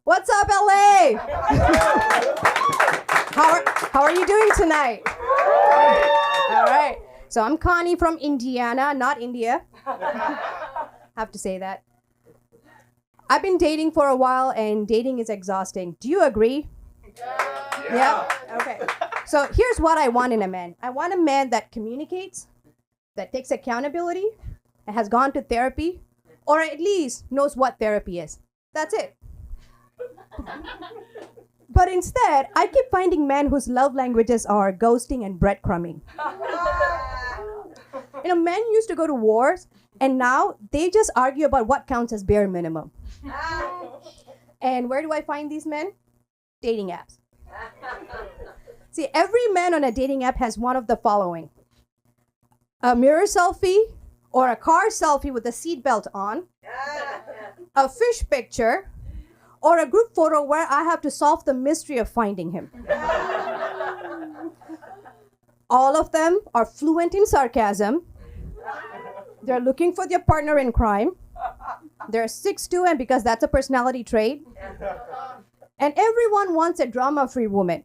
What's up, LA? How are you doing tonight? All right. So I'm Connie from Indiana, not India. Have to say that. I've been dating for a while, and dating is exhausting. Do you agree? Yeah? Okay. So here's what I want in a man. I want a man that communicates, that takes accountability, and has gone to therapy, or at least knows what therapy is. That's it. But instead, I keep finding men whose love languages are ghosting and breadcrumbing. Men used to go to wars, and now they just argue about what counts as bare minimum. And where do I find these men? Dating apps. See, every man on a dating app has one of the following: a mirror selfie, or a car selfie with a seatbelt on, a fish picture, or a group photo where I have to solve the mystery of finding him. All of them are fluent in sarcasm. They're looking for their partner in crime. They're 6'2", and because that's a personality trait. And everyone wants a drama-free woman.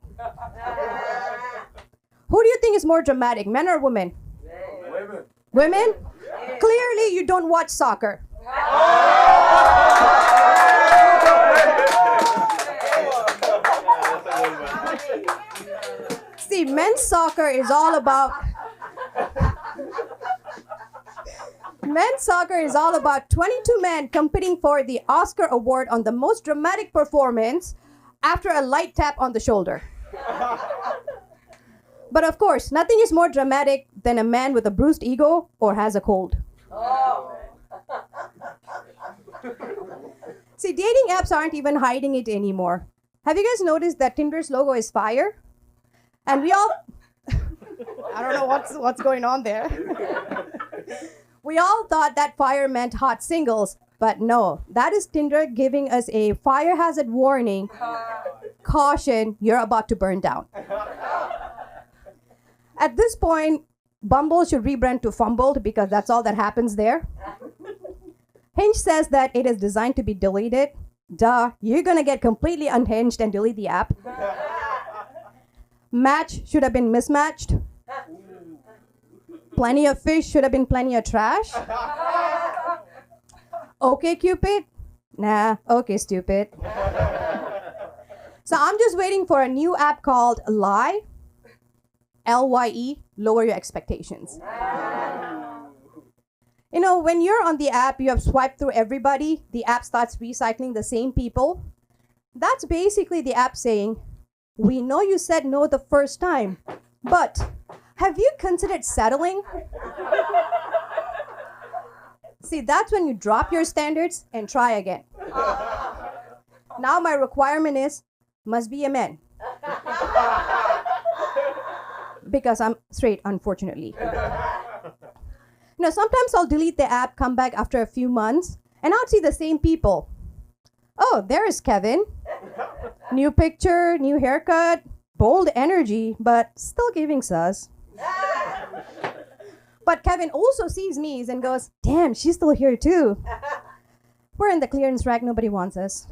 Who do you think is more dramatic, men or women? Women. Women? Clearly, you don't watch soccer. See, men's soccer is all about 22 men competing for the Oscar award on the most dramatic performance after a light tap on the shoulder. But of course, nothing is more dramatic than a man with a bruised ego or has a cold. See, dating apps aren't even hiding it anymore. Have you guys noticed that Tinder's logo is fire? And we all, I don't know what's going on there. We all thought that fire meant hot singles, but no, that is Tinder giving us a fire hazard warning. Caution, you're about to burn down. At this point, Bumble should rebrand to Fumbled because that's all that happens there. Hinge says that it is designed to be deleted. Duh, you're gonna get completely unhinged and delete the app. Match should have been mismatched. Plenty of fish should have been plenty of trash. Okay, Cupid? Nah, okay, stupid. So I'm just waiting for a new app called Lie. Lye, lower your expectations. When you're on the app, you have swiped through everybody, the app starts recycling the same people. That's basically the app saying, we know you said no the first time, but have you considered settling? See, that's when you drop your standards and try again. Now my requirement is, must be a man. Because I'm straight, unfortunately. Sometimes I'll delete the app, come back after a few months, and I'll see the same people. Oh, there is Kevin. New picture, new haircut, bold energy, but still giving sus. But Kevin also sees me and goes, damn, she's still here too. We're in the clearance rack, nobody wants us.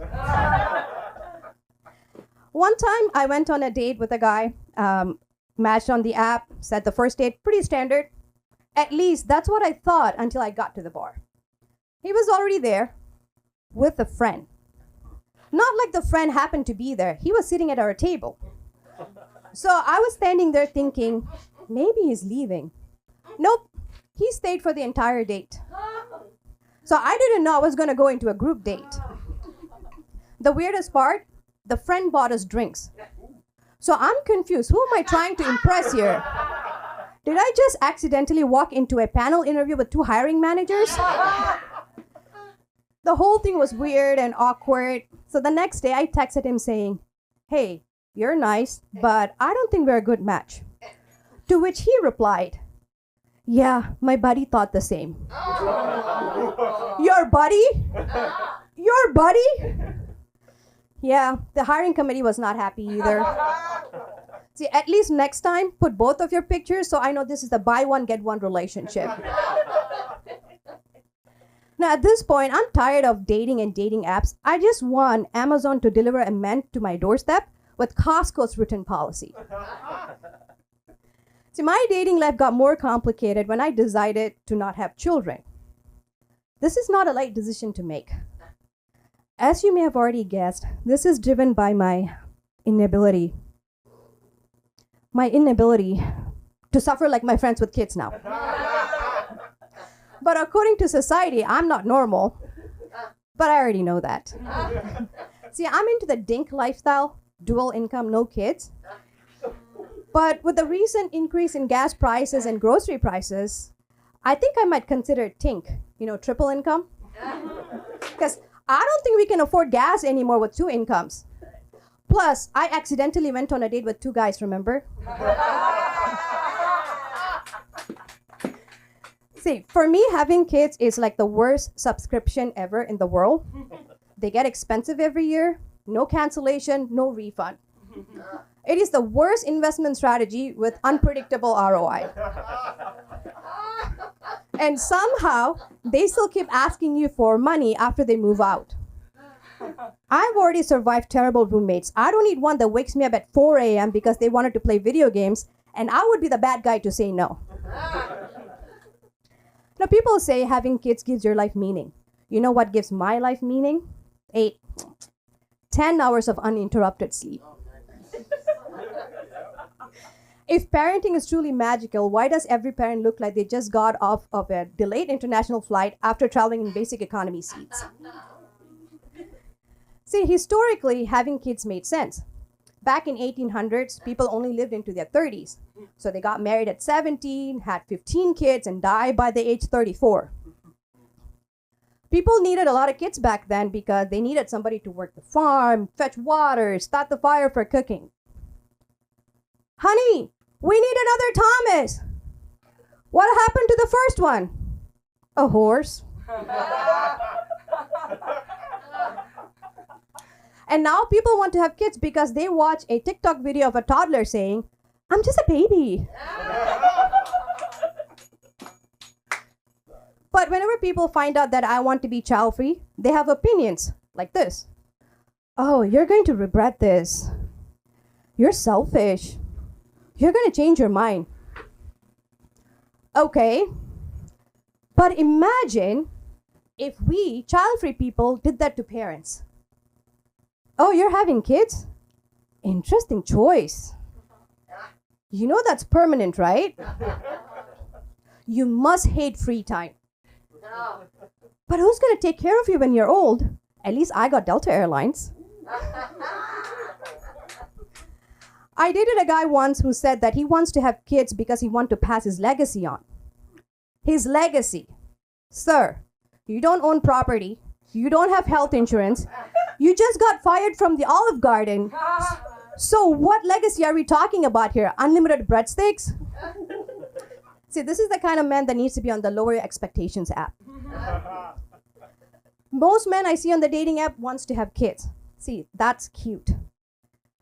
One time I went on a date with a guy, matched on the app, said the first date, pretty standard. At least that's what I thought until I got to the bar. He was already there with a friend. Not like the friend happened to be there. He was sitting at our table. So I was standing there thinking, maybe he's leaving. Nope, he stayed for the entire date. So I didn't know I was going to go into a group date. The weirdest part, the friend bought us drinks. So I'm confused. Who am I trying to impress here? Did I just accidentally walk into a panel interview with 2 hiring managers? The whole thing was weird and awkward. So the next day I texted him saying, hey, you're nice, but I don't think we're a good match. To which he replied, yeah, my buddy thought the same. Your buddy? Your buddy? Yeah, the hiring committee was not happy either. See, at least next time, put both of your pictures so I know this is the buy one, get one relationship. Now, at this point, I'm tired of dating and dating apps. I just want Amazon to deliver a man to my doorstep with Costco's written policy. See, my dating life got more complicated when I decided to not have children. This is not a light decision to make. As you may have already guessed, this is driven by my inability to suffer like my friends with kids now. But according to society, I'm not normal. But I already know that. See, I'm into the DINK lifestyle, dual income, no kids. But with the recent increase in gas prices and grocery prices, I think I might consider TINK, triple income. Because I don't think we can afford gas anymore with 2 incomes. Plus, I accidentally went on a date with 2 guys, remember? See, for me, having kids is like the worst subscription ever in the world. They get expensive every year, no cancellation, no refund. It is the worst investment strategy with unpredictable ROI. And somehow, they still keep asking you for money after they move out. I've already survived terrible roommates. I don't need one that wakes me up at 4 a.m. because they wanted to play video games, and I would be the bad guy to say no. Now, people say having kids gives your life meaning. You know what gives my life meaning? 10 hours of uninterrupted sleep. If parenting is truly magical, why does every parent look like they just got off of a delayed international flight after traveling in basic economy seats? See, historically, having kids made sense. Back in 1800s, people only lived into their 30s. So they got married at 17, had 15 kids, and died by the age 34. People needed a lot of kids back then because they needed somebody to work the farm, fetch water, start the fire for cooking. Honey, we need another Thomas. What happened to the first one? A horse. And now people want to have kids because they watch a TikTok video of a toddler saying, "I'm just a baby." But whenever people find out that I want to be child-free, they have opinions like this. "Oh, you're going to regret this. You're selfish. You're going to change your mind." Okay, but imagine if we, child-free people, did that to parents. "Oh, you're having kids? Interesting choice. You know that's permanent, right? You must hate free time. But who's going to take care of you when you're old? At least I got Delta Airlines." I dated a guy once who said that he wants to have kids because he wants to pass his legacy on. His legacy. Sir, you don't own property. You don't have health insurance. You just got fired from the Olive Garden. So what legacy are we talking about here? Unlimited breadsticks? See, this is the kind of man that needs to be on the Lower Your Expectations app. Most men I see on the dating app wants to have kids. See, that's cute.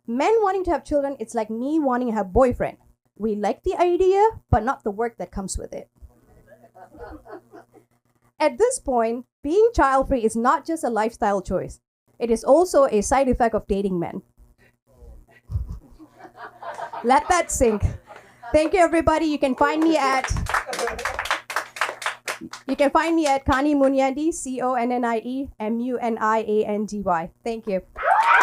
Men wanting to have children, it's like me wanting to have a boyfriend. We like the idea, but not the work that comes with it. At this point, being child-free is not just a lifestyle choice. It is also a side effect of dating men. Let that sink. Thank you, everybody. You can find me at Connie Munyandi, ConnieMuniandy. Thank you.